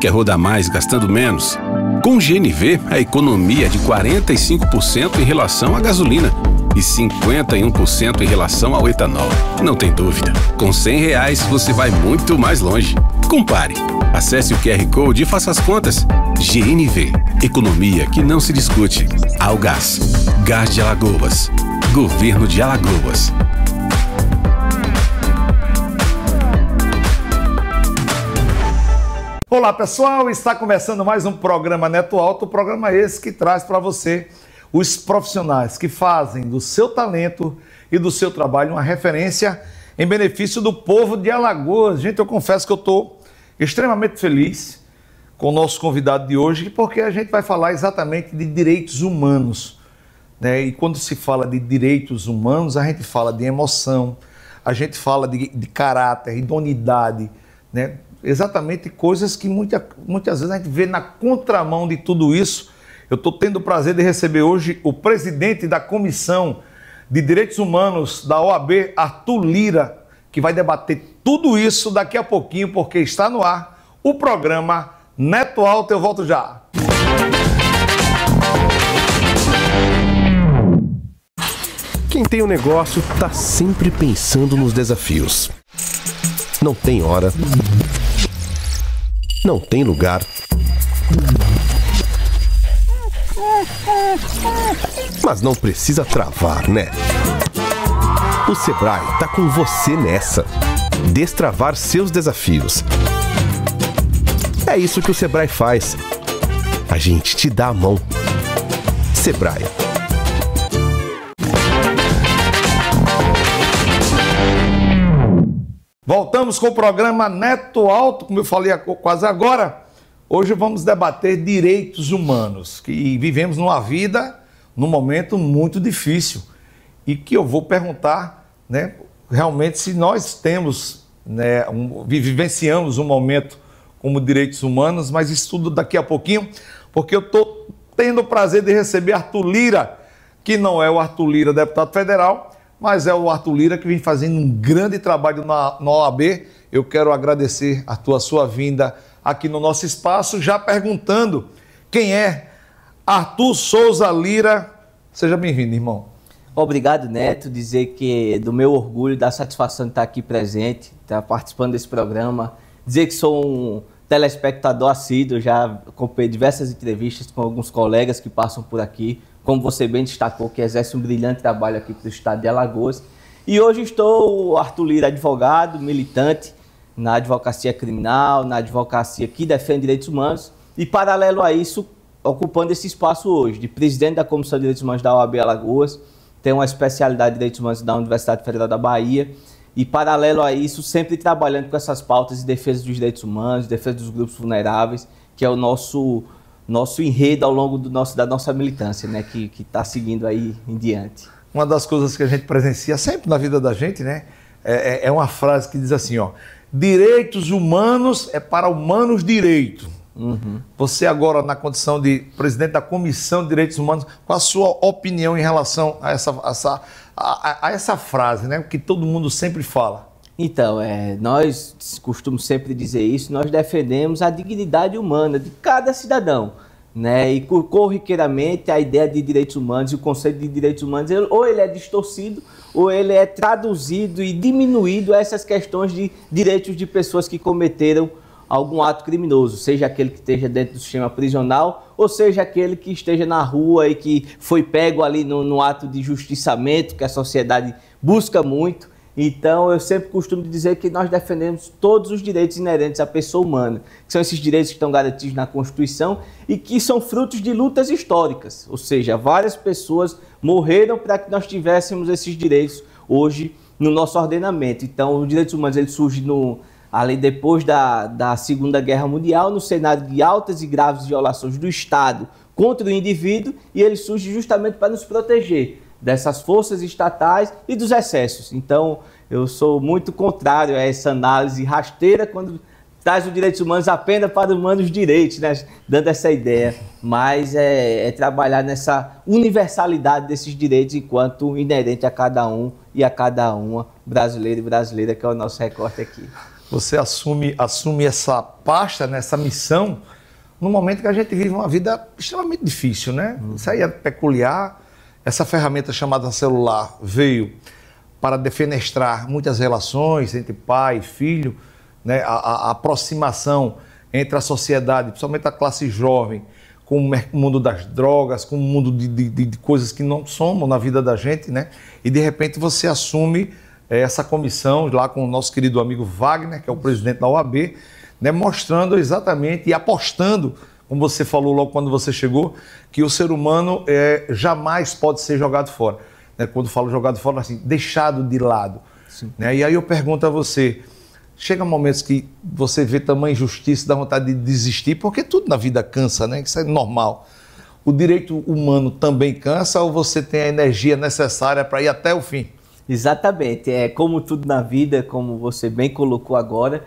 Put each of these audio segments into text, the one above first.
Quer rodar mais gastando menos? Com o GNV, a economia é de 45% em relação à gasolina e 51% em relação ao etanol. Não tem dúvida, com R$100 você vai muito mais longe. Compare. Acesse o QR Code e faça as contas. GNV, economia que não se discute. Algás, Gás de Alagoas, Governo de Alagoas. Olá pessoal, está começando mais um programa Neto Alto, programa esse que traz para você os profissionais que fazem do seu talento e do seu trabalho uma referência em benefício do povo de Alagoas. Gente, eu confesso que eu estou extremamente feliz com o nosso convidado de hoje, porque a gente vai falar exatamente de direitos humanos, né? E quando se fala de direitos humanos, a gente fala de emoção, a gente fala de caráter, idoneidade, né? Exatamente coisas que muitas vezes a gente vê na contramão de tudo isso. Eu estou tendo o prazer de receber hoje o presidente da Comissão de Direitos Humanos da OAB, Arthur Lira, que vai debater tudo isso daqui a pouquinho, porque está no ar o programa Neto Alto. Eu volto já. Quem tem um negócio está sempre pensando nos desafios. Não tem hora, não tem lugar, mas não precisa travar, né? O Sebrae tá com você nessa. Destravar seus desafios. É isso que o Sebrae faz. A gente te dá a mão. Sebrae. Voltamos com o programa Neto Alto, como eu falei quase agora. Hoje vamos debater direitos humanos, que vivemos numa vida, num momento muito difícil. E que eu vou perguntar, né, realmente se nós temos, né, vivenciamos um momento como direitos humanos, mas isso tudo daqui a pouquinho, porque eu estou tendo o prazer de receber Arthur Lira, que não é o Arthur Lira, deputado federal, mas é o Arthur Lira que vem fazendo um grande trabalho na OAB. Eu quero agradecer, Arthur, a sua vinda aqui no nosso espaço, já perguntando quem é Arthur Souza Lira. Seja bem-vindo, irmão. Obrigado, Neto. Dizer que do meu orgulho, da satisfação de estar aqui presente, estar participando desse programa. Dizer que sou um telespectador assíduo, já acompanhei diversas entrevistas com alguns colegas que passam por aqui, como você bem destacou, que exerce um brilhante trabalho aqui para o estado de Alagoas. E hoje estou, Arthur Lira, advogado, militante na advocacia criminal, na advocacia que defende direitos humanos, e paralelo a isso, ocupando esse espaço hoje, de presidente da Comissão de Direitos Humanos da OAB Alagoas, tenho uma especialidade de Direitos Humanos da Universidade Federal da Bahia, e paralelo a isso, sempre trabalhando com essas pautas de defesa dos direitos humanos, defesa dos grupos vulneráveis, que é o nosso enredo ao longo da nossa militância, né, que está seguindo aí em diante. Uma das coisas que a gente presencia sempre na vida da gente, né, é uma frase que diz assim, ó: direitos humanos é para humanos direito. Uhum. Você agora, na condição de presidente da Comissão de Direitos Humanos, qual a sua opinião em relação a essa frase, né, que todo mundo sempre fala? Então, nós costumamos sempre dizer isso, nós defendemos a dignidade humana de cada cidadão, né? E corriqueiramente a ideia de direitos humanos e o conceito de direitos humanos, ou ele é distorcido, ou ele é traduzido e diminuído a essas questões de direitos de pessoas que cometeram algum ato criminoso, seja aquele que esteja dentro do sistema prisional, ou seja aquele que esteja na rua e que foi pego ali no ato de justiçamento, que a sociedade busca muito. Então, eu sempre costumo dizer que nós defendemos todos os direitos inerentes à pessoa humana, que são esses direitos que estão garantidos na Constituição e que são frutos de lutas históricas, ou seja, várias pessoas morreram para que nós tivéssemos esses direitos hoje no nosso ordenamento. Então, os direitos humanos eles surgem ali depois da Segunda Guerra Mundial, no cenário de altas e graves violações do Estado contra o indivíduo, e ele surge justamente para nos proteger dessas forças estatais e dos excessos. Então, eu sou muito contrário a essa análise rasteira quando traz os direitos humanos apenas para humanos direitos, né? Dando essa ideia. Mas é trabalhar nessa universalidade desses direitos enquanto inerente a cada um e a cada uma, brasileiro e brasileira, que é o nosso recorte aqui. você assume essa pasta, né, essa missão, no momento que a gente vive uma vida extremamente difícil, né? Isso aí é peculiar. Essa ferramenta chamada celular veio para defenestrar muitas relações entre pai e filho, né? A aproximação entre a sociedade, principalmente a classe jovem, com o mundo das drogas, com o mundo de coisas que não somam na vida da gente, né? E de repente você assume essa comissão lá com o nosso querido amigo Wagner, que é o presidente da OAB, né? Mostrando exatamente e apostando, como você falou logo quando você chegou, que o ser humano jamais pode ser jogado fora. Né? Quando falo jogado fora, assim, deixado de lado. Né? E aí eu pergunto a você, chega momentos que você vê tamanha injustiça, dá vontade de desistir, porque tudo na vida cansa, né? Isso é normal. O direito humano também cansa ou você tem a energia necessária para ir até o fim? Exatamente. Como tudo na vida, como você bem colocou agora,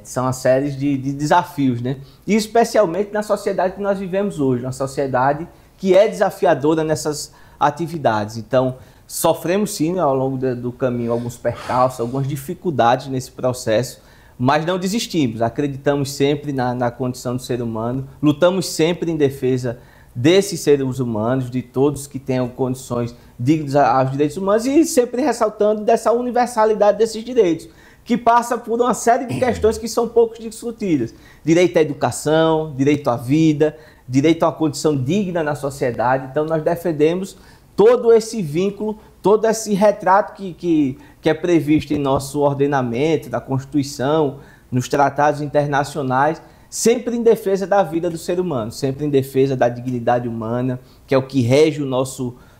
são uma série de desafios, né? E especialmente na sociedade que nós vivemos hoje, uma sociedade que é desafiadora nessas atividades. Então, sofremos sim ao longo do caminho alguns percalços, algumas dificuldades nesse processo, mas não desistimos, acreditamos sempre na condição do ser humano, lutamos sempre em defesa desses seres humanos, de todos que tenham condições dignas aos direitos humanos e sempre ressaltando dessa universalidade desses direitos, que passa por uma série de questões que são pouco discutidas. Direito à educação, direito à vida, direito a uma condição digna na sociedade. Então nós defendemos todo esse vínculo, todo esse retrato que é previsto em nosso ordenamento, da Constituição, nos tratados internacionais, sempre em defesa da vida do ser humano, sempre em defesa da dignidade humana, que é o que rege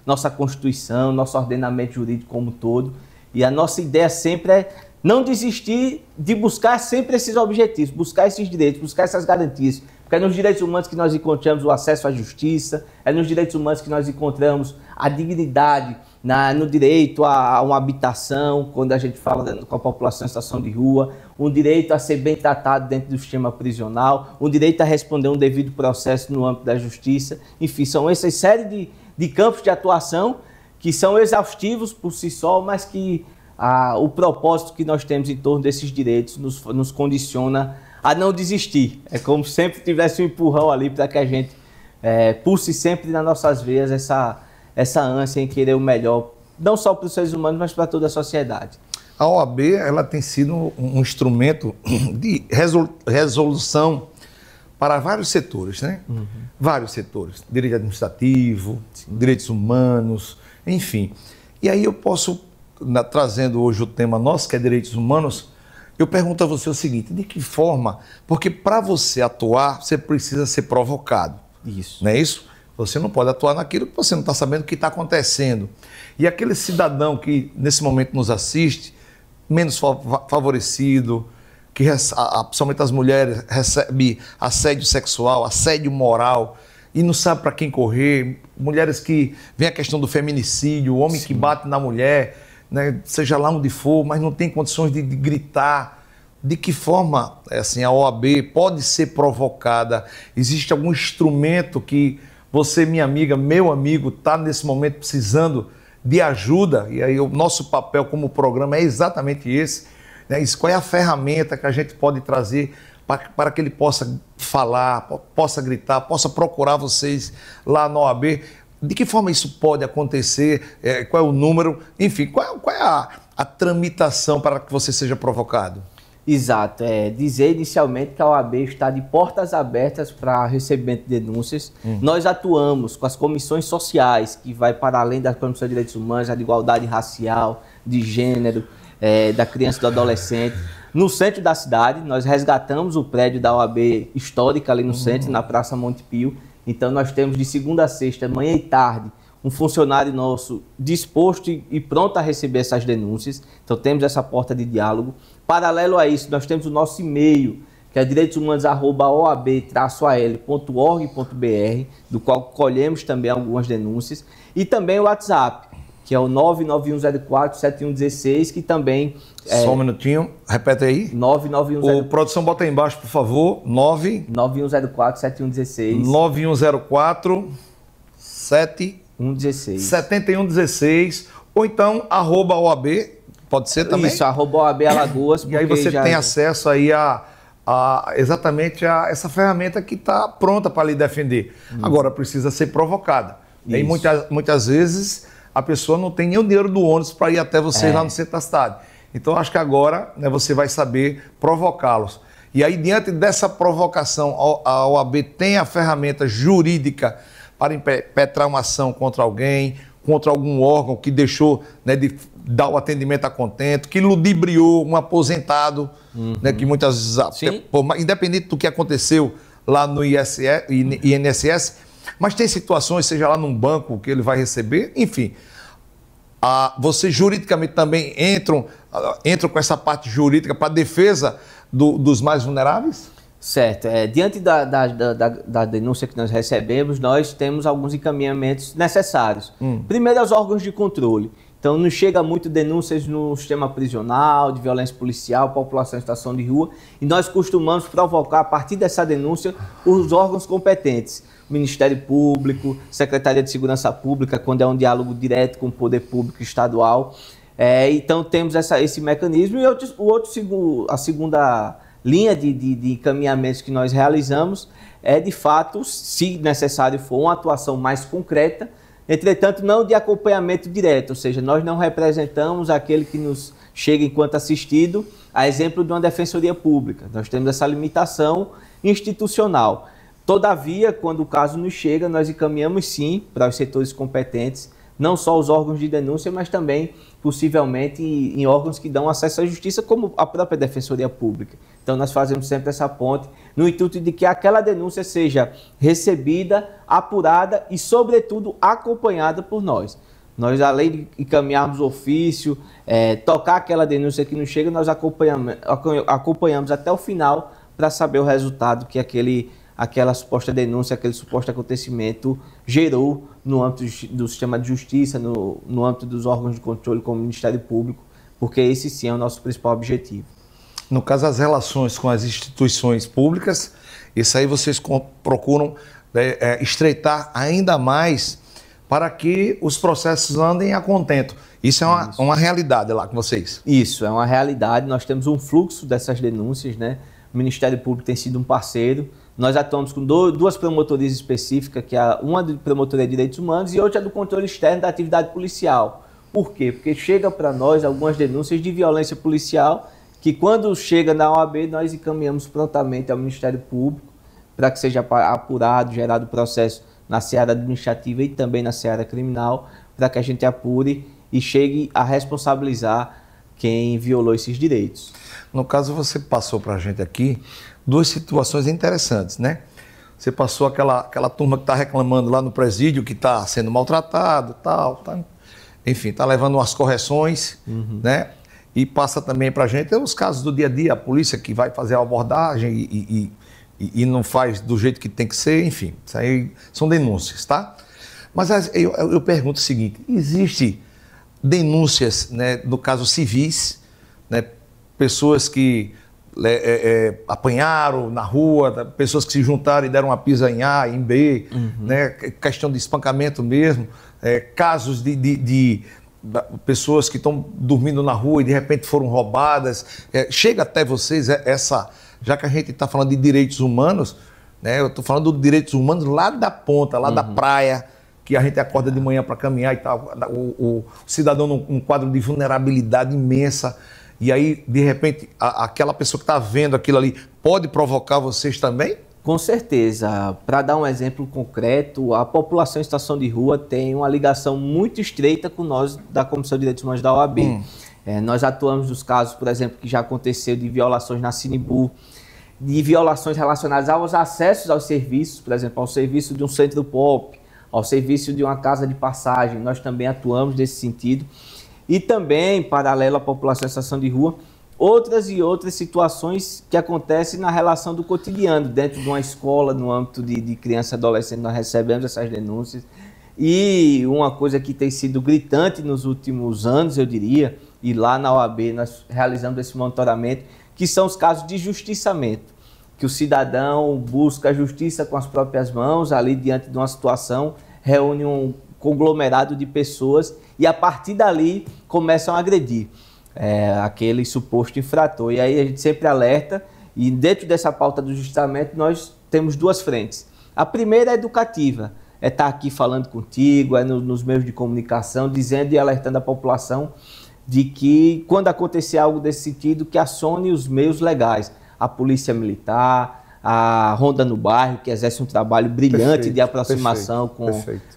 nossa Constituição, nosso ordenamento jurídico como um todo. E a nossa ideia sempre é não desistir de buscar sempre esses objetivos, buscar esses direitos, buscar essas garantias. Porque é nos direitos humanos que nós encontramos o acesso à justiça, é nos direitos humanos que nós encontramos a dignidade, no direito a uma habitação, quando a gente fala com a população em situação de rua, um direito a ser bem tratado dentro do sistema prisional, um direito a responder um devido processo no âmbito da justiça. Enfim, são essas séries de campos de atuação que são exaustivos por si só, mas que o propósito que nós temos em torno desses direitos nos condiciona a não desistir. É como se sempre tivesse um empurrão ali para que a gente pulse sempre nas nossas veias essa ânsia em querer o melhor, não só para os seres humanos, mas para toda a sociedade. A OAB ela tem sido um instrumento de resolução para vários setores, né? Uhum. Vários setores. Direito administrativo, sim, direitos humanos, enfim. E aí eu posso, trazendo hoje o tema nosso, que é direitos humanos, eu pergunto a você o seguinte, de que forma? Porque para você atuar, você precisa ser provocado. Isso. Não é isso? Você não pode atuar naquilo que você não está sabendo o que está acontecendo. E aquele cidadão que nesse momento nos assiste, menos favorecido, que principalmente as mulheres recebe assédio sexual, assédio moral, e não sabe para quem correr, mulheres que vem a questão do feminicídio, o homem, sim, que bate na mulher, né, seja lá onde for, mas não tem condições de gritar. De que forma assim, a OAB pode ser provocada? Existe algum instrumento que você, minha amiga, meu amigo, está nesse momento precisando de ajuda? E aí o nosso papel como programa é exatamente esse. Né? Qual é a ferramenta que a gente pode trazer para que ele possa falar, possa gritar, possa procurar vocês lá na OAB? De que forma isso pode acontecer? Qual é o número? Enfim, qual é a tramitação para que você seja provocado? Exato. Dizer inicialmente que a OAB está de portas abertas para recebimento de denúncias. Nós atuamos com as comissões sociais, que vai para além da Comissão de Direitos Humanos, a de igualdade racial, de gênero, da criança e do adolescente. No centro da cidade, nós resgatamos o prédio da OAB histórica ali no centro, na Praça Monte Pio. Então nós temos de segunda a sexta, manhã e tarde, um funcionário nosso disposto e pronto a receber essas denúncias. Então temos essa porta de diálogo. Paralelo a isso, nós temos o nosso e-mail, que é direitoshumanos@oab-al.org.br, do qual colhemos também algumas denúncias. E também o WhatsApp, que é o 99104-7116, que também... Só um minutinho, repete aí. 99104... O produção bota aí embaixo, por favor. 9104-7116. 9104-7116. Ou então, @OAB. Pode ser também? Isso, @OAB Alagoas. E aí você tem acesso aí exatamente a essa ferramenta que está pronta para lhe defender. Agora, precisa ser provocada. E muitas vezes a pessoa não tem nem o dinheiro do ônibus para ir até você lá no centro da cidade. Então, acho que agora, né, você vai saber provocá-los. E aí, diante dessa provocação, a OAB tem a ferramenta jurídica para impetrar uma ação contra alguém, contra algum órgão que deixou, né, de dar o atendimento a contento, que ludibriou um aposentado, né, que muitas vezes, independente do que aconteceu lá no INSS, mas tem situações, seja lá num banco que ele vai receber, enfim. Vocês juridicamente também entram com essa parte jurídica para a defesa dos mais vulneráveis? Certo. Diante da denúncia que nós recebemos, nós temos alguns encaminhamentos necessários. Primeiro, aos órgãos de controle. Então, nos chega muito denúncias no sistema prisional, de violência policial, população em situação de rua, e nós costumamos provocar, a partir dessa denúncia, os órgãos competentes. Ministério Público, Secretaria de Segurança Pública, quando é um diálogo direto com o poder público estadual. Então, temos esse mecanismo. E a segunda linha de encaminhamentos que nós realizamos é, de fato, se necessário for, uma atuação mais concreta, entretanto, não de acompanhamento direto, ou seja, nós não representamos aquele que nos chega enquanto assistido, a exemplo de uma defensoria pública. Nós temos essa limitação institucional. Todavia, quando o caso nos chega, nós encaminhamos sim para os setores competentes, não só os órgãos de denúncia, mas também, possivelmente, em órgãos que dão acesso à justiça, como a própria Defensoria Pública. Então, nós fazemos sempre essa ponte, no intuito de que aquela denúncia seja recebida, apurada e, sobretudo, acompanhada por nós. Nós, além de encaminharmos o ofício, tocar aquela denúncia que nos chega, nós acompanhamos até o final para saber o resultado que aquela suposta denúncia, aquele suposto acontecimento gerou no âmbito do sistema de justiça, no âmbito dos órgãos de controle como o Ministério Público, porque esse sim é o nosso principal objetivo. No caso, as relações com as instituições públicas, isso aí vocês procuram estreitar ainda mais para que os processos andem a contento. Isso é uma realidade lá com vocês? Isso, é uma realidade. Nós temos um fluxo dessas denúncias, né? O Ministério Público tem sido um parceiro. Nós atuamos com duas promotorias específicas, que é uma de Promotoria de Direitos Humanos e outra do controle externo da atividade policial. Por quê? Porque chega para nós algumas denúncias de violência policial que, quando chega na OAB, nós encaminhamos prontamente ao Ministério Público para que seja apurado, gerado processo na seara administrativa e também na seara criminal, para que a gente apure e chegue a responsabilizar quem violou esses direitos. No caso, você passou para a gente aqui duas situações interessantes, né? Você passou aquela turma que está reclamando lá no presídio, que está sendo maltratado, enfim, está levando umas correções, né? E passa também para a gente os casos do dia a dia, a polícia que vai fazer a abordagem e não faz do jeito que tem que ser, enfim, isso aí são denúncias, tá? Mas eu pergunto o seguinte, existe denúncias, né, no caso civis, né, pessoas que apanharam na rua, pessoas que se juntaram e deram uma pisa em A, em B, né, questão de espancamento mesmo, casos de pessoas que estão dormindo na rua e de repente foram roubadas. Chega até vocês já que a gente está falando de direitos humanos, né, eu estou falando de direitos humanos lá da ponta, lá da praia, que a gente acorda de manhã para caminhar e tal, o cidadão num quadro de vulnerabilidade imensa. E aí, de repente, aquela pessoa que está vendo aquilo ali pode provocar vocês também? Com certeza. Para dar um exemplo concreto, a população em situação de rua tem uma ligação muito estreita com nós da Comissão de Direitos Humanos da OAB. Nós atuamos nos casos, por exemplo, que já aconteceu de violações na Sinibu, de violações relacionadas aos acessos aos serviços, por exemplo, ao serviço de um centro pop, ao serviço de uma casa de passagem. Nós também atuamos nesse sentido. E também, paralelo à população em situação de rua, outras e outras situações que acontecem na relação do cotidiano, dentro de uma escola, no âmbito de criança e adolescente, nós recebemos essas denúncias. E uma coisa que tem sido gritante nos últimos anos, eu diria, e lá na OAB nós realizamos esse monitoramento, que são os casos de justiçamento, que o cidadão busca a justiça com as próprias mãos, ali diante de uma situação, reúne um conglomerado de pessoas e a partir dali começam a agredir. aquele suposto infrator. E aí a gente sempre alerta, e dentro dessa pauta do justamento nós temos duas frentes. A primeira é educativa, é estar aqui falando contigo, nos meios de comunicação, dizendo e alertando a população de que quando acontecer algo desse sentido, que acione os meios legais, a polícia militar, a Ronda no Bairro, que exerce um trabalho brilhante de aproximação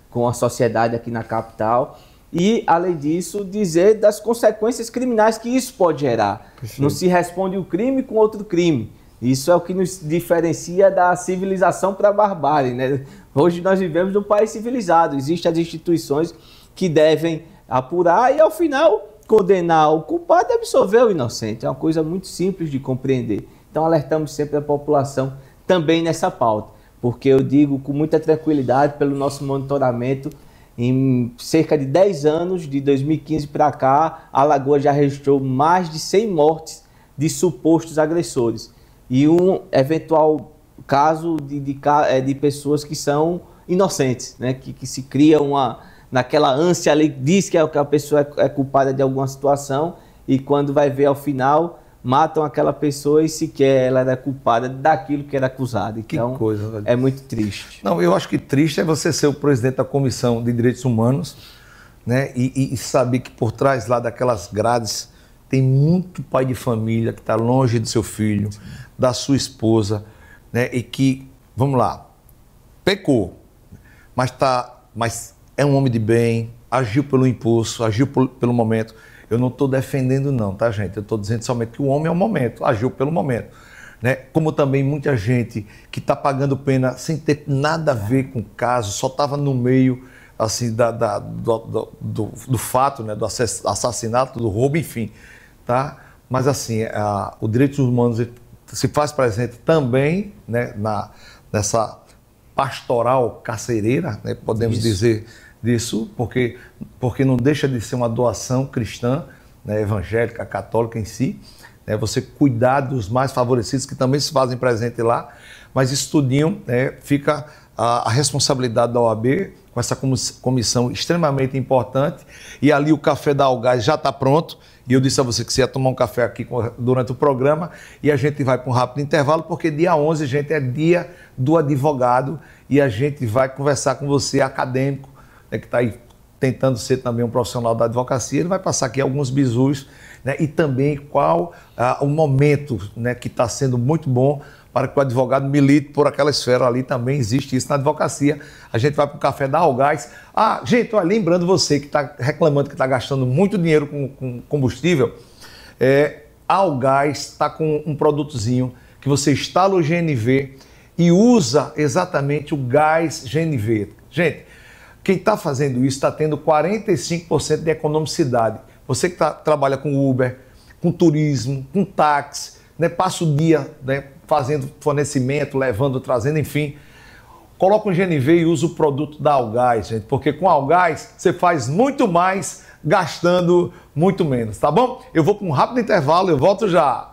com a sociedade aqui na capital. E, além disso, dizer das consequências criminais que isso pode gerar. Não se responde um crime com outro crime. Isso é o que nos diferencia da civilização para a barbárie, né? Hoje nós vivemos num país civilizado. Existem as instituições que devem apurar e, ao final, condenar o culpado e absolver o inocente. É uma coisa muito simples de compreender. Então, alertamos sempre a população também nessa pauta. Porque eu digo com muita tranquilidade, pelo nosso monitoramento, em cerca de 10 anos, de 2015 para cá, a Alagoas já registrou mais de 100 mortes de supostos agressores. E um eventual caso de pessoas que são inocentes, né? que se cria naquela ânsia ali, diz que a pessoa é culpada de alguma situação e quando vai ver ao final, matam aquela pessoa e sequer ela era culpada daquilo que era acusada. Então, que coisa, velho. É muito triste. Não, eu acho que triste é você ser o presidente da Comissão de Direitos Humanos, né? E saber que por trás lá daquelas grades tem muito pai de família que está longe do seu filho, da sua esposa, né? E que, vamos lá, pecou, mas é um homem de bem, agiu pelo impulso, agiu pelo momento. Eu não estou defendendo não, tá, gente? Eu estou dizendo somente que o homem é o momento, agiu pelo momento, né? Como também muita gente que está pagando pena sem ter nada a ver com o caso, só estava no meio assim, do fato, né? Do assassinato, do roubo, enfim, tá? Mas assim, o direitos humanos se faz presente também, né? Nessa pastoral carcereira, né? Podemos dizer disso, porque não deixa de ser uma doação cristã, né, evangélica, católica em si, né, você cuidar dos mais favorecidos que também se fazem presente lá, mas isso tudinho, né, fica a responsabilidade da OAB com essa comissão extremamente importante, e ali o café da Algás já está pronto, e eu disse a você que você ia tomar um café aqui durante o programa, e a gente vai para um rápido intervalo, porque dia 11, gente, é dia do advogado, e a gente vai conversar com você, acadêmico, que está aí tentando ser também um profissional da advocacia. Ele vai passar aqui alguns bizus, né, e também qual o momento, né, que está sendo muito bom para que o advogado milite por aquela esfera ali. Também existe isso na advocacia. A gente vai para o café da Algás. Gente, olha, lembrando você que está reclamando que está gastando muito dinheiro com combustível, a Algás está com um produtozinho que você instala o GNV e usa exatamente o gás GNV. Gente, quem está fazendo isso está tendo 45% de economicidade. Você que trabalha com Uber, com turismo, com táxi, né, passa o dia, né, fazendo fornecimento, levando, trazendo, enfim. Coloca um GNV e usa o produto da Algás, gente, porque com a Algás você faz muito mais gastando muito menos, tá bom? Eu vou para um rápido intervalo, eu volto já.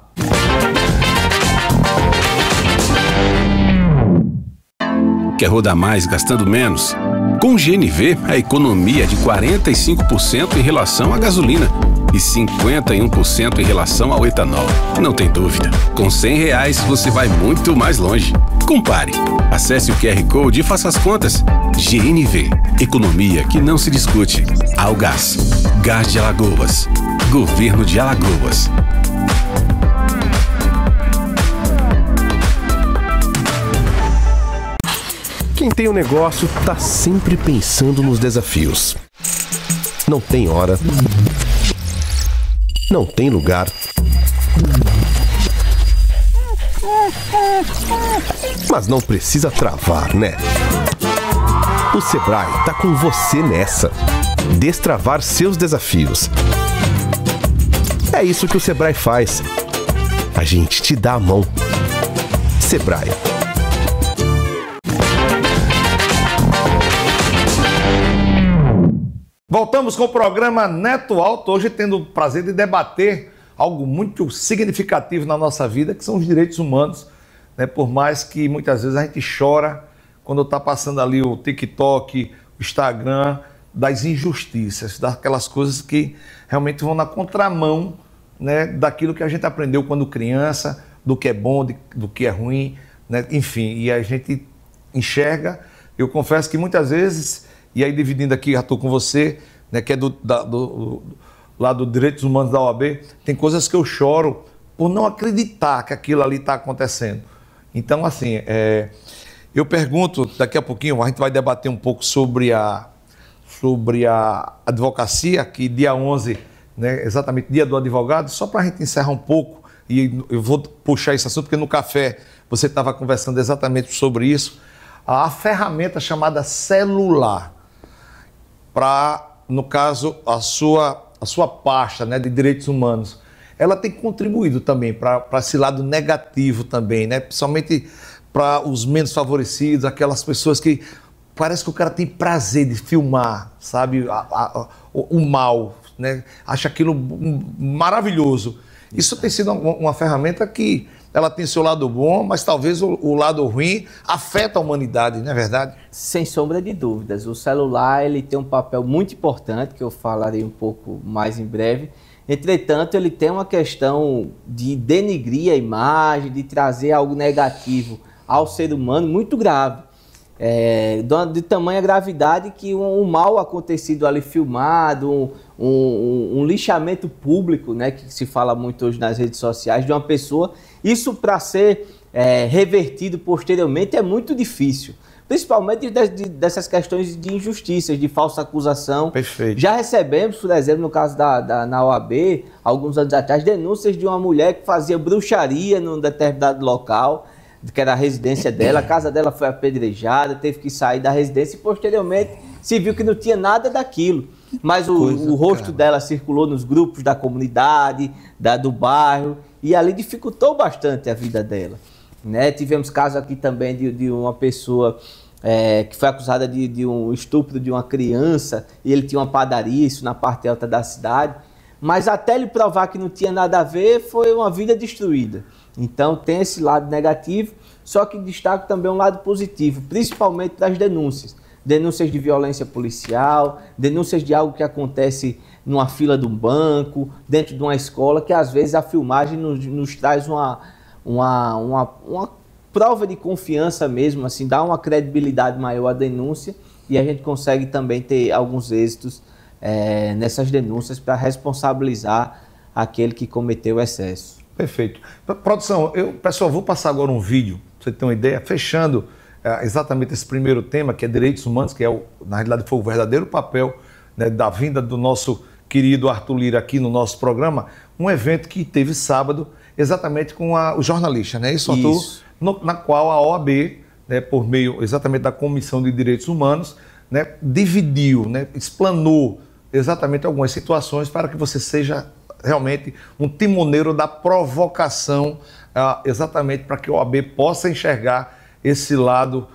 Quer rodar mais gastando menos? Com o GNV, a economia é de 45% em relação à gasolina e 51% em relação ao etanol. Não tem dúvida, com R$100 você vai muito mais longe. Compare. Acesse o QR Code e faça as contas. GNV, economia que não se discute. Algás, Gás de Alagoas, Governo de Alagoas. Quem tem um negócio tá sempre pensando nos desafios. Não tem hora, não tem lugar, mas não precisa travar, né? O Sebrae tá com você nessa. Destravar seus desafios. É isso que o Sebrae faz. A gente te dá a mão. Sebrae. Voltamos com o programa Neto Alto, hoje tendo o prazer de debater algo muito significativo na nossa vida, que são os direitos humanos, né? Por mais que muitas vezes a gente chora quando está passando ali o TikTok, o Instagram, das injustiças, daquelas coisas que realmente vão na contramão né, daquilo que a gente aprendeu quando criança, do que é bom, do que é ruim, né, enfim, e a gente enxerga. Eu confesso que muitas vezes, e aí dividindo aqui, já estou com você, né, que é do lado dos direitos humanos da OAB, tem coisas que eu choro por não acreditar que aquilo ali está acontecendo. Então, assim, eu pergunto, daqui a pouquinho, a gente vai debater um pouco sobre a advocacia, que dia 11, né, exatamente dia do advogado, só para a gente encerrar um pouco, e eu vou puxar esse assunto, porque no café você estava conversando exatamente sobre isso, a ferramenta chamada celular, para, no caso, a sua pasta, né, de direitos humanos, ela tem contribuído também para esse lado negativo também, né, principalmente para os menos favorecidos, aquelas pessoas que parece que o cara tem prazer de filmar, sabe, o mal, né, acha aquilo maravilhoso. Isso tem sido uma ferramenta que ela tem seu lado bom, mas talvez o lado ruim afeta a humanidade, não é verdade? Sem sombra de dúvidas. O celular ele tem um papel muito importante, que eu falarei um pouco mais em breve. Entretanto, ele tem uma questão de denigrir a imagem, de trazer algo negativo ao ser humano muito grave. De tamanha gravidade que um mal acontecido ali filmado, um lixamento público, né, que se fala muito hoje nas redes sociais, de uma pessoa, isso para ser revertido posteriormente é muito difícil. Principalmente dessas questões de injustiças, de falsa acusação. Perfeito. Já recebemos, por exemplo, no caso na OAB, alguns anos atrás, denúncias de uma mulher que fazia bruxaria num determinado local, que era a residência dela, a casa dela foi apedrejada, teve que sair da residência e posteriormente se viu que não tinha nada daquilo. Mas o rosto dela circulou nos grupos da comunidade, do bairro, e ali dificultou bastante a vida dela. Né? Tivemos casos aqui também de uma pessoa que foi acusada de um estupro de uma criança, e ele tinha uma padaria, isso na parte alta da cidade, mas até ele provar que não tinha nada a ver, foi uma vida destruída. Então tem esse lado negativo, só que destaco também um lado positivo, principalmente das denúncias. Denúncias de violência policial, denúncias de algo que acontece numa fila de um banco, dentro de uma escola, que às vezes a filmagem nos traz uma prova de confiança mesmo, assim, dá uma credibilidade maior à denúncia, e a gente consegue também ter alguns êxitos nessas denúncias para responsabilizar aquele que cometeu o excesso. Perfeito. Produção, pessoal, vou passar agora um vídeo, pra você ter uma ideia, fechando exatamente esse primeiro tema, que é direitos humanos, que na realidade foi o verdadeiro papel, né, da vinda do nosso querido Arthur Lira aqui no nosso programa, um evento que teve sábado, exatamente com o jornalista, né? Isso, Arthur? Isso. Na qual a OAB, né, por meio exatamente da Comissão de Direitos Humanos, né, dividiu, né, explanou exatamente algumas situações para que você seja realmente um timoneiro da provocação, exatamente para que a OAB possa enxergar esse lado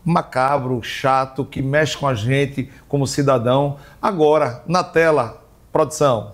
macabro, chato, que mexe com a gente como cidadão. Agora, na tela, produção.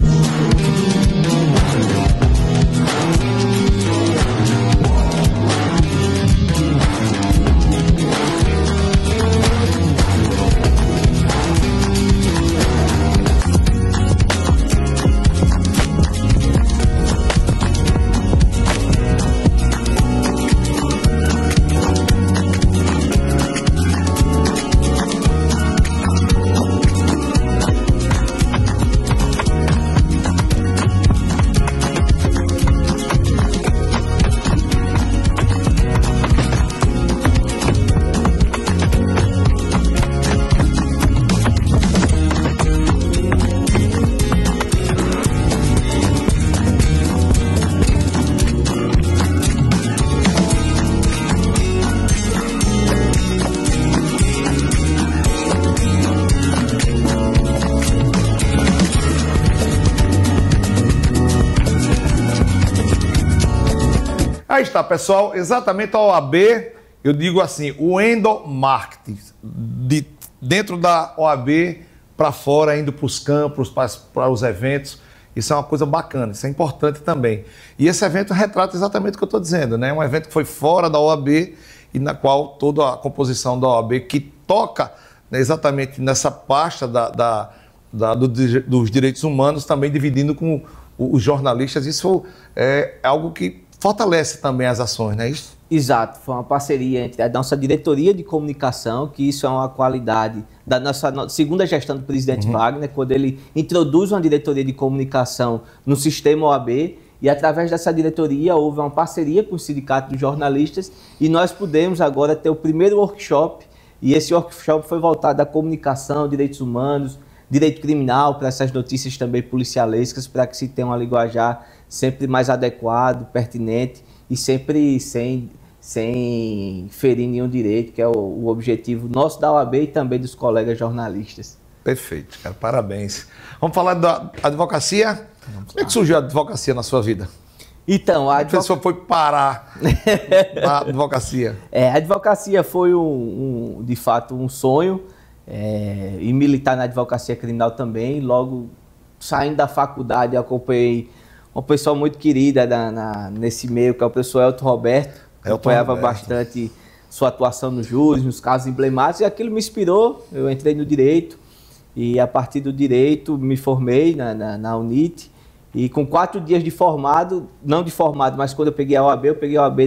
Aí está, pessoal, exatamente a OAB, eu digo assim, o endomarketing, dentro da OAB para fora, indo para os campos, para os eventos, isso é uma coisa bacana, isso é importante também. E esse evento retrata exatamente o que eu estou dizendo, né? Um evento que foi fora da OAB e na qual toda a composição da OAB que toca, né, exatamente nessa pasta dos direitos humanos, também dividindo com os jornalistas, isso é algo que fortalece também as ações, não é isso? Exato, foi uma parceria entre a nossa diretoria de comunicação, que isso é uma qualidade da nossa segunda gestão do presidente Wagner, quando ele introduz uma diretoria de comunicação no sistema OAB, e através dessa diretoria houve uma parceria com o Sindicato dos Jornalistas, e nós pudemos agora ter o primeiro workshop, e esse workshop foi voltado à comunicação, direitos humanos, direito criminal, para essas notícias também policialescas, para que se tenha um linguajar sempre mais adequado, pertinente e sempre sem ferir nenhum direito, que é o objetivo nosso da OAB e também dos colegas jornalistas. Perfeito, cara, parabéns. Vamos falar da advocacia? Como é que surgiu a advocacia na sua vida? Então, a pessoa foi parar na advocacia. A advocacia foi, de fato, um sonho, e militar na advocacia criminal também. Logo, saindo da faculdade, acompanhei uma pessoa muito querida nesse meio, que é o professor Elton Roberto. Acompanhava bastante sua atuação nos júris, nos casos emblemáticos, e aquilo me inspirou. Eu entrei no direito, e a partir do direito me formei na UNIT. E com 4 dias de formado, não de formado, mas quando eu peguei a OAB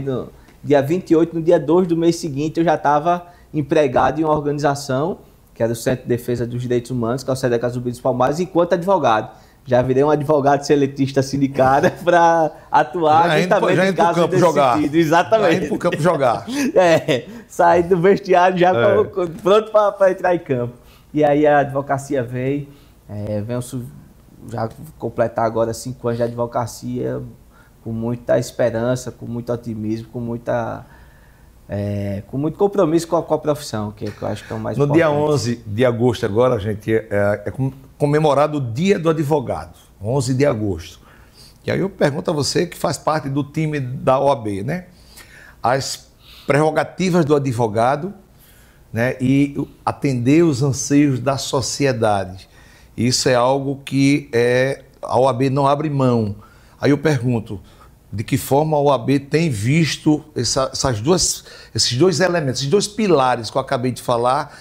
no dia 28, no dia 2 do mês seguinte, eu já estava empregado em uma organização, que era o Centro de Defesa dos Direitos Humanos, que é o SEDECA Zumbi dos Palmares, enquanto advogado. Já virei um advogado seletista sindicado para atuar justamente em casos desse sentido. Exatamente. Já indo para o campo jogar. Saí do vestiário já pronto para entrar em campo. E aí a advocacia veio, já completar agora 5 anos de advocacia, com muita esperança, com muito otimismo, com muito compromisso com a profissão, que eu acho que é o mais importante. No dia 11 de agosto agora, gente, é comemorado o Dia do Advogado, 11 de agosto. E aí eu pergunto a você, que faz parte do time da OAB, né? As prerrogativas do advogado, né? E atender os anseios da sociedade. Isso é algo que a OAB não abre mão. Aí eu pergunto, de que forma a OAB tem visto esses dois elementos, esses 2 pilares que eu acabei de falar,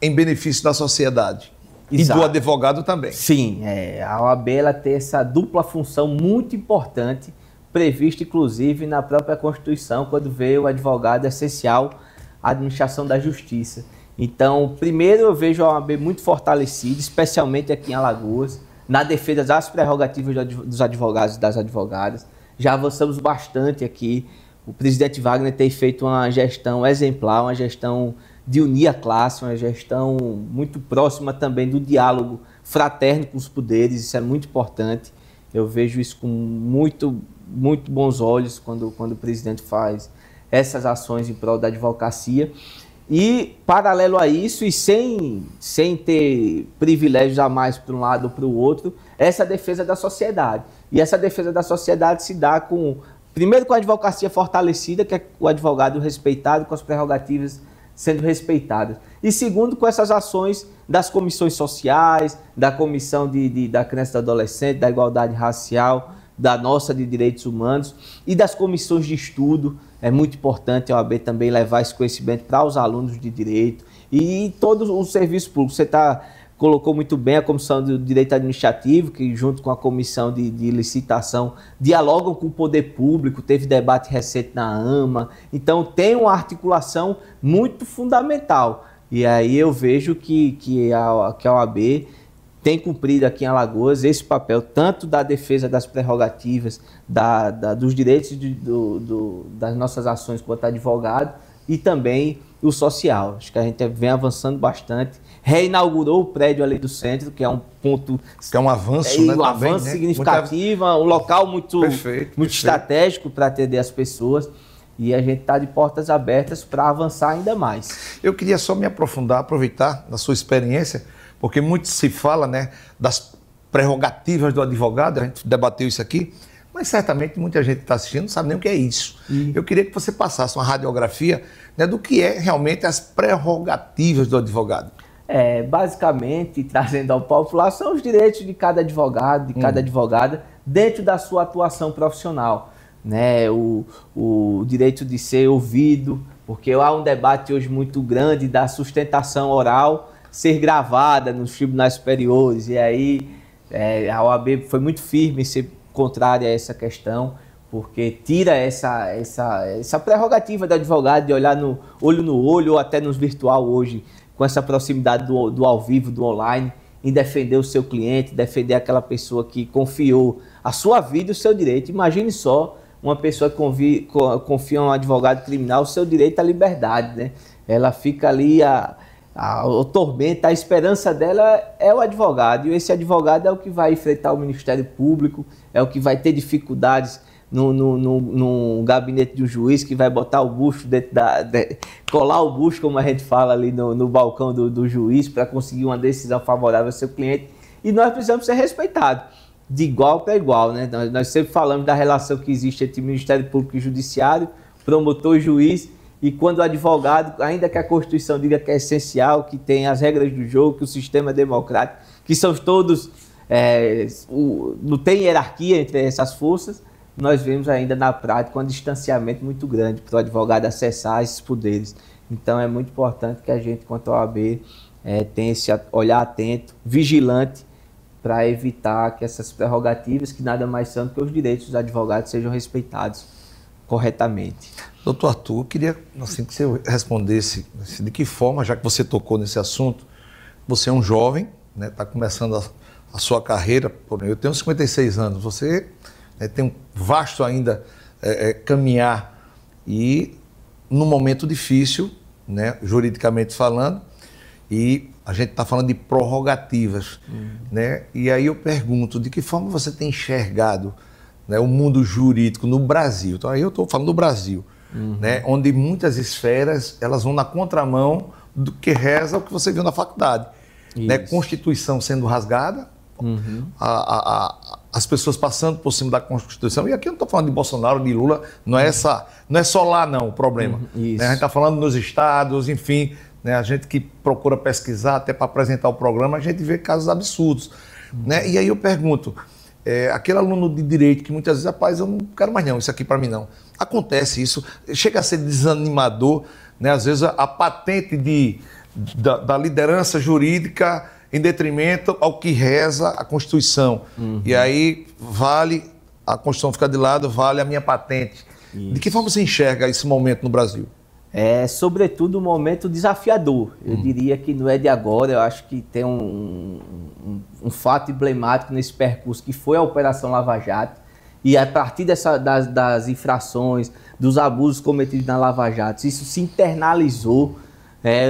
em benefício da sociedade? Exato. E do advogado também. Sim, a OAB ela tem essa dupla função muito importante, prevista inclusive na própria Constituição, quando veio o advogado essencial à administração da justiça. Então, primeiro eu vejo a OAB muito fortalecida, especialmente aqui em Alagoas, na defesa das prerrogativas dos advogados e das advogadas. Já avançamos bastante aqui. O presidente Wagner tem feito uma gestão exemplar, uma gestão de unir a classe, uma gestão muito próxima também do diálogo fraterno com os poderes. Isso é muito importante. Eu vejo isso com muito bons olhos quando o presidente faz essas ações em prol da advocacia. E, paralelo a isso, e sem ter privilégios a mais para um lado ou para o outro, essa defesa da sociedade. E essa defesa da sociedade se dá primeiro com a advocacia fortalecida, que é o advogado respeitado, com as prerrogativas sendo respeitadas. E segundo, com essas ações das comissões sociais, da comissão da criança e do adolescente, da igualdade racial, da nossa de direitos humanos e das comissões de estudo. É muito importante a OAB também levar esse conhecimento para os alunos de direito e todo o serviço público. Você colocou muito bem a Comissão do Direito Administrativo, que junto com a Comissão de Licitação dialogam com o poder público, teve debate recente na AMA, então tem uma articulação muito fundamental. E aí eu vejo que a OAB tem cumprido aqui em Alagoas esse papel, tanto da defesa das prerrogativas, dos direitos das nossas ações quanto advogado, e também o social. Acho que a gente vem avançando bastante. Reinaugurou o prédio ali do centro, que é um ponto... Que é um avanço, né? Um avanço significativo, um local muito estratégico para atender as pessoas. E a gente está de portas abertas para avançar ainda mais. Eu queria só me aprofundar, aproveitar da sua experiência, porque muito se fala, né, das prerrogativas do advogado, a gente debateu isso aqui, mas certamente muita gente que está assistindo não sabe nem o que é isso. Eu queria que você passasse uma radiografia, né, do que é realmente as prerrogativas do advogado. Basicamente, trazendo ao população os direitos de cada advogado, de cada advogada, dentro da sua atuação profissional. Né? O direito de ser ouvido, porque há um debate hoje muito grande da sustentação oral ser gravada nos tribunais superiores, e aí a OAB foi muito firme em ser contrária a essa questão, porque tira essa prerrogativa do advogado de olhar no olho ou até nos virtual hoje, com essa proximidade do ao vivo, do online, em defender o seu cliente, defender aquela pessoa que confiou a sua vida e o seu direito. Imagine só uma pessoa que confia em um advogado criminal o seu direito à liberdade, né? Ela fica ali, o tormento, a esperança dela é o advogado, e esse advogado é o que vai enfrentar o Ministério Público, é o que vai ter dificuldades no gabinete do juiz, que vai botar o busto colar o busto, como a gente fala ali no balcão do juiz, para conseguir uma decisão favorável ao seu cliente. E nós precisamos ser respeitados, de igual para igual, né? Nós sempre falamos da relação que existe entre o Ministério Público e Judiciário, promotor e juiz, e quando o advogado, ainda que a Constituição diga que é essencial, que tem as regras do jogo, que o sistema é democrático, que são todos, não tem hierarquia entre essas forças, nós vemos ainda na prática um distanciamento muito grande para o advogado acessar esses poderes. Então é muito importante que a gente, quanto à OAB, tenha esse olhar atento, vigilante, para evitar que essas prerrogativas, que nada mais são do que os direitos dos advogados, sejam respeitados corretamente. Doutor Arthur, eu queria assim, que você respondesse de que forma, já que você tocou nesse assunto, você é um jovem, né, está começando a sua carreira, eu tenho 56 anos, você tem um vasto ainda caminhar e num momento difícil, né, juridicamente falando, e a gente está falando de prerrogativas, né? E aí eu pergunto, de que forma você tem enxergado, né, o mundo jurídico no Brasil? Então aí eu estou falando do Brasil, né, onde muitas esferas elas vão na contramão do que reza o que você viu na faculdade, né? Constituição sendo rasgada, as pessoas passando por cima da Constituição, e aqui eu não estou falando de Bolsonaro, de Lula, não é só lá não o problema, né? A gente está falando nos estados, enfim, né? A gente que procura pesquisar até para apresentar o programa, a gente vê casos absurdos, né? E aí eu pergunto, aquele aluno de direito que muitas vezes, rapaz, eu não quero mais não, isso aqui para mim não, acontece isso, chega a ser desanimador, né? Às vezes a patente da liderança jurídica em detrimento ao que reza a Constituição. E aí a Constituição fica de lado, vale a minha patente. Isso. De que forma você enxerga esse momento no Brasil? É, sobretudo, um momento desafiador. Eu diria que não é de agora, eu acho que tem um fato emblemático nesse percurso, que foi a Operação Lava Jato, e a partir das infrações, dos abusos cometidos na Lava Jato, isso se internalizou.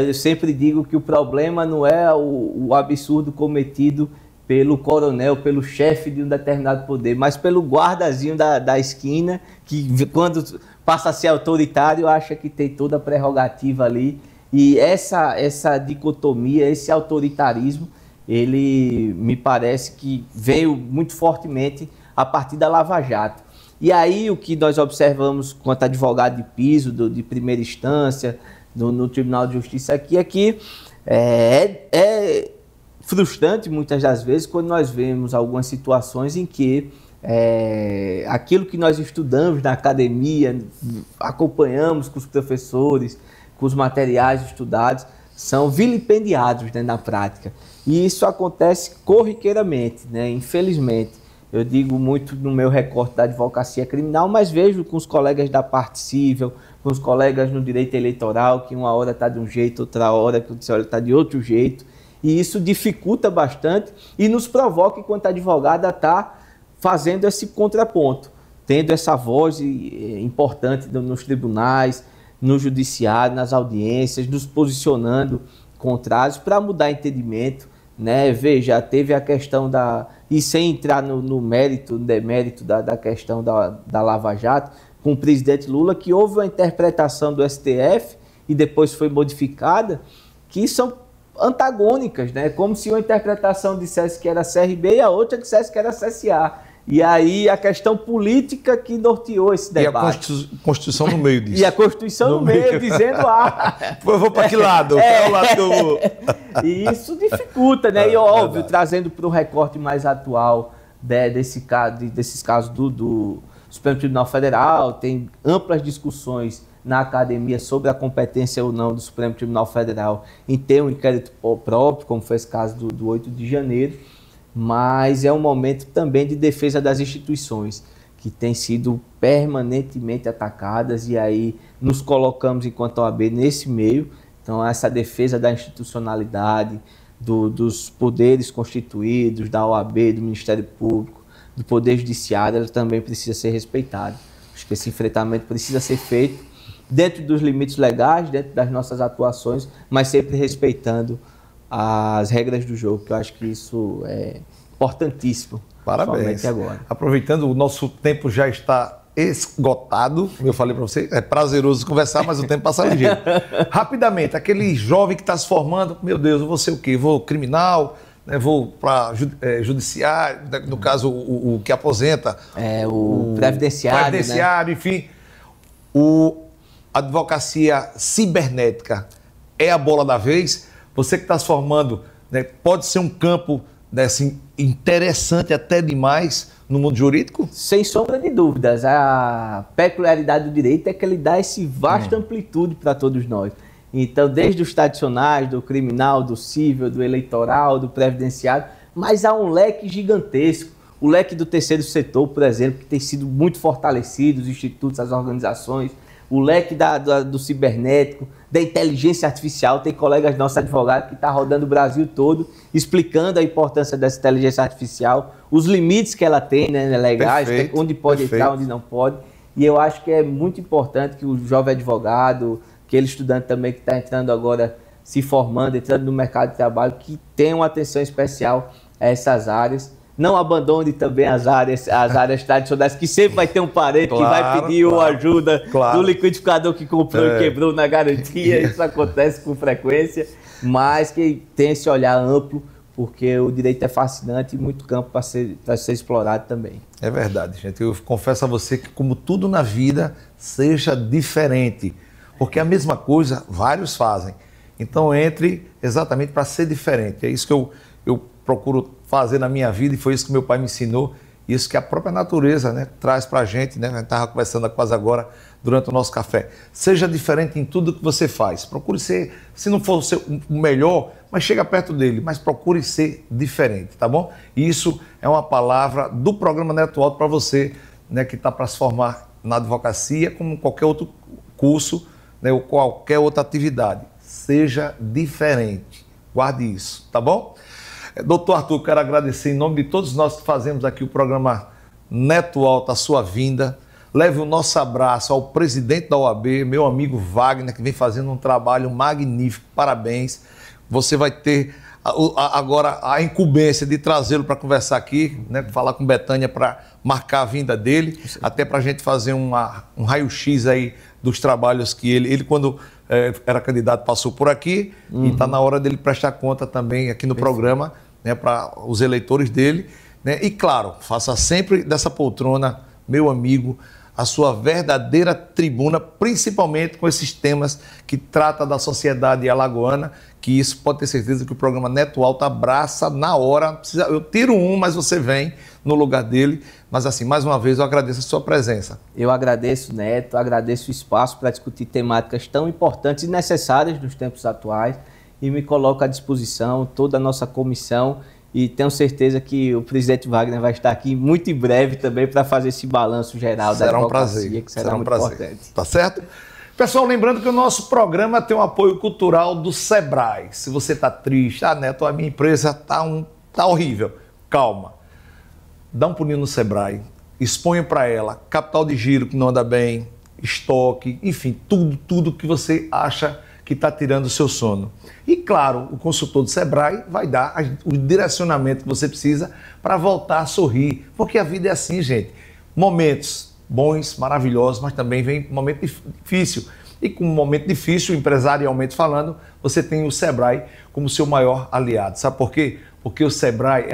Eu sempre digo que o problema não é o absurdo cometido pelo coronel, pelo chefe de um determinado poder, mas pelo guardazinho da esquina, que quando passa a ser autoritário, acha que tem toda a prerrogativa ali. E essa dicotomia, esse autoritarismo, ele me parece que veio muito fortemente a partir da Lava Jato. E aí o que nós observamos quanto advogado de piso, de primeira instância, no Tribunal de Justiça aqui, é que é frustrante muitas das vezes quando nós vemos algumas situações em que aquilo que nós estudamos na academia, acompanhamos com os professores, com os materiais estudados, são vilipendiados, né, na prática. E isso acontece corriqueiramente, né, infelizmente. Eu digo muito no meu recorte da advocacia criminal, mas vejo com os colegas da parte civil, com os colegas no direito eleitoral, que uma hora está de um jeito, outra hora está de outro jeito. E isso dificulta bastante e nos provoca, enquanto advogada, a estar fazendo esse contraponto, tendo essa voz importante nos tribunais, no judiciário, nas audiências, nos posicionando contrários para mudar entendimento, né? Veja, teve a questão e sem entrar no mérito, demérito da questão da Lava Jato, com o presidente Lula, que houve uma interpretação do STF e depois foi modificada, que são antagônicas, né? Como se uma interpretação dissesse que era CRB e a outra dissesse que era CSA. E aí a questão política que norteou esse debate. E a Constituição no meio disso. E a Constituição no meio, dizendo eu vou para que lado? Qual lado que eu vou? E isso dificulta, né? E óbvio, trazendo para o recorte mais atual desses casos do Supremo Tribunal Federal, tem amplas discussões na academia sobre a competência ou não do Supremo Tribunal Federal em ter um inquérito próprio, como foi esse caso do 8 de janeiro. mas é um momento também de defesa das instituições, que têm sido permanentemente atacadas, e aí nos colocamos enquanto OAB nesse meio. Então essa defesa da institucionalidade, dos poderes constituídos, da OAB, do Ministério Público, do Poder Judiciário, ela também precisa ser respeitada. Acho que esse enfrentamento precisa ser feito dentro dos limites legais, dentro das nossas atuações, mas sempre respeitando as regras do jogo, que eu acho que isso é importantíssimo. Parabéns. Agora. Aproveitando, o nosso tempo já está esgotado, como eu falei para você, é prazeroso conversar, mas o tempo passa ligeiro. Rapidamente, aquele jovem que está se formando, meu Deus, eu vou ser o quê? Vou criminal, né? Vou para judiciário, no caso o que aposenta. O previdenciário. Previdenciário, né? Enfim. A advocacia cibernética é a bola da vez. Você que está se formando, né, pode ser um campo, né, assim, interessante até demais no mundo jurídico? Sem sombra de dúvidas. A peculiaridade do direito é que ele dá esse vasta amplitude para todos nós. Então, desde os tradicionais, do criminal, do civil, do eleitoral, do previdenciário, mas há um leque gigantesco. O leque do terceiro setor, por exemplo, que tem sido muito fortalecido, os institutos, as organizações. O leque do cibernético, da inteligência artificial. Tem colegas nossos advogados que estão rodando o Brasil todo explicando a importância dessa inteligência artificial, os limites que ela tem, né, legais, Perfeito, onde pode entrar, onde não pode. E eu acho que é muito importante que o jovem advogado, aquele estudante também que está entrando agora, se formando, entrando no mercado de trabalho, que tenha uma atenção especial a essas áreas. Não abandone também as áreas tradicionais, que sempre vai ter um parente que vai pedir ajuda do liquidificador que comprou e quebrou na garantia. Isso acontece com frequência, mas que tem esse olhar amplo, porque o direito é fascinante e muito campo para ser explorado também. É verdade, gente. Eu confesso a você que, como tudo na vida, seja diferente, porque a mesma coisa vários fazem. Então entre exatamente para ser diferente. É isso que eu procuro fazer na minha vida, e foi isso que meu pai me ensinou, isso que a própria natureza, né, traz para a gente, né? A gente estava conversando quase agora durante o nosso café. Seja diferente em tudo que você faz. Procure ser, se não for o melhor, mas chega perto dele, mas procure ser diferente, tá bom? E isso é uma palavra do programa Neto Alto para você, né, que está para se formar na advocacia, como qualquer outro curso, né, ou qualquer outra atividade. Seja diferente. Guarde isso, tá bom? Doutor Arthur, quero agradecer em nome de todos nós que fazemos aqui o programa Neto Alto, a sua vinda. Leve o nosso abraço ao presidente da OAB, meu amigo Wagner, que vem fazendo um trabalho magnífico. Parabéns. Você vai ter agora a incumbência de trazê-lo para conversar aqui, né, falar com Betânia para marcar a vinda dele, até para a gente fazer um raio-x aí dos trabalhos que ele quando era candidato, passou por aqui, e está na hora dele prestar conta também aqui no programa, né, para os eleitores dele, né? E claro, faça sempre dessa poltrona, meu amigo, a sua verdadeira tribuna, principalmente com esses temas que trata da sociedade alagoana, que isso pode ter certeza que o programa Neto Alto abraça na hora. Eu tiro mas você vem no lugar dele. Mas assim, mais uma vez, eu agradeço a sua presença. Eu agradeço, Neto, agradeço o espaço para discutir temáticas tão importantes e necessárias nos tempos atuais, e me coloco à disposição, toda a nossa comissão, e tenho certeza que o presidente Wagner vai estar aqui muito em breve também para fazer esse balanço geral da advocacia, que será muito importante. Tá certo? Pessoal, lembrando que o nosso programa tem um apoio cultural do Sebrae. Se você está triste, Neto, a minha empresa tá horrível, calma. Dá um pulinho no Sebrae, exponha para ela capital de giro que não anda bem, estoque, enfim, tudo que você acha que está tirando o seu sono. E claro, o consultor do Sebrae vai dar o direcionamento que você precisa para voltar a sorrir, porque a vida é assim, gente. Momentos bons, maravilhosos, mas também vem um momento difícil. E com um momento difícil, empresarialmente falando, você tem o Sebrae como seu maior aliado. Sabe por quê? Porque o Sebrae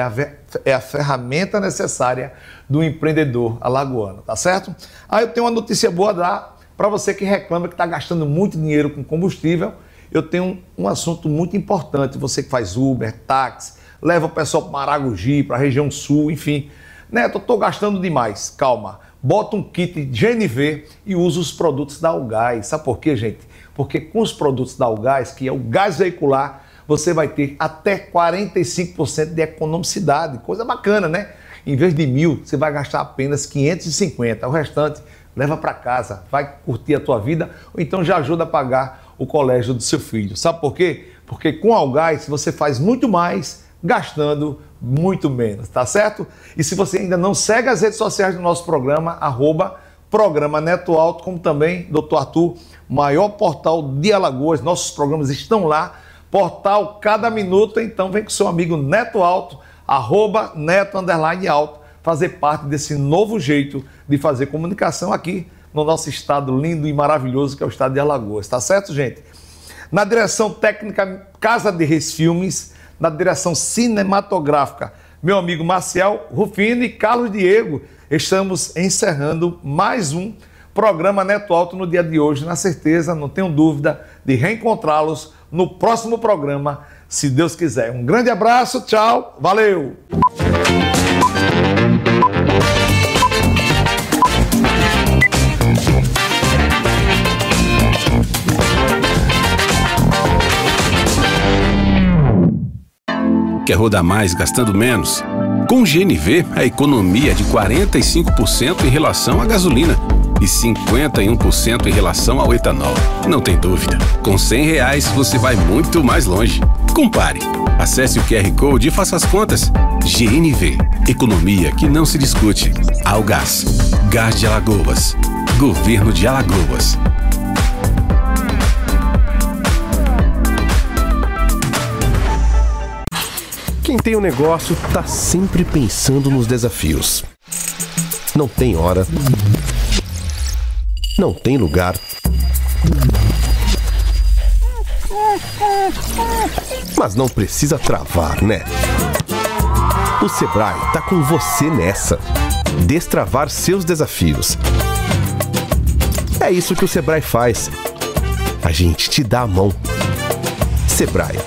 é a ferramenta necessária do empreendedor alagoano, tá certo? Eu tenho uma notícia boa a dar para você que reclama que está gastando muito dinheiro com combustível. Eu tenho um assunto muito importante. Você que faz Uber, táxi, leva o pessoal para Maragogi, para a região sul, enfim. Neto, eu estou gastando demais. Calma. Bota um kit GNV e usa os produtos da Algás. Sabe por quê, gente? Porque com os produtos da Algás, que é o gás veicular, você vai ter até 45% de economicidade. Coisa bacana, né? Em vez de 1.000, você vai gastar apenas 550. O restante, leva para casa, vai curtir a tua vida ou então já ajuda a pagar o colégio do seu filho. Sabe por quê? Porque com Algás você faz muito mais gastando muito menos, tá certo? E se você ainda não segue as redes sociais do nosso programa, @Programa Neto Alto, como também Dr. Arthur, maior portal de Alagoas, nossos programas estão lá, portal Cada Minuto, então vem com seu amigo Neto Alto, @Neto_Alto, fazer parte desse novo jeito de fazer comunicação aqui no nosso estado lindo e maravilhoso que é o estado de Alagoas, tá certo, gente? Na direção técnica, Casa de Reis Filmes, na direção cinematográfica, meu amigo Marcial Rufino e Carlos Diego, estamos encerrando mais um programa Neto Alto no dia de hoje, na certeza, não tenho dúvida, de reencontrá-los no próximo programa, se Deus quiser. Um grande abraço, tchau, valeu! Quer rodar mais gastando menos? Com GNV, a economia é de 45% em relação à gasolina e 51% em relação ao etanol. Não tem dúvida, com R$100 você vai muito mais longe. Compare, acesse o QR Code e faça as contas. GNV, economia que não se discute. Algás, Gás de Alagoas, Governo de Alagoas. Quem tem um negócio tá sempre pensando nos desafios. Não tem hora, não tem lugar, mas não precisa travar, né? O Sebrae tá com você nessa. Destravar seus desafios. É isso que o Sebrae faz. A gente te dá a mão. Sebrae.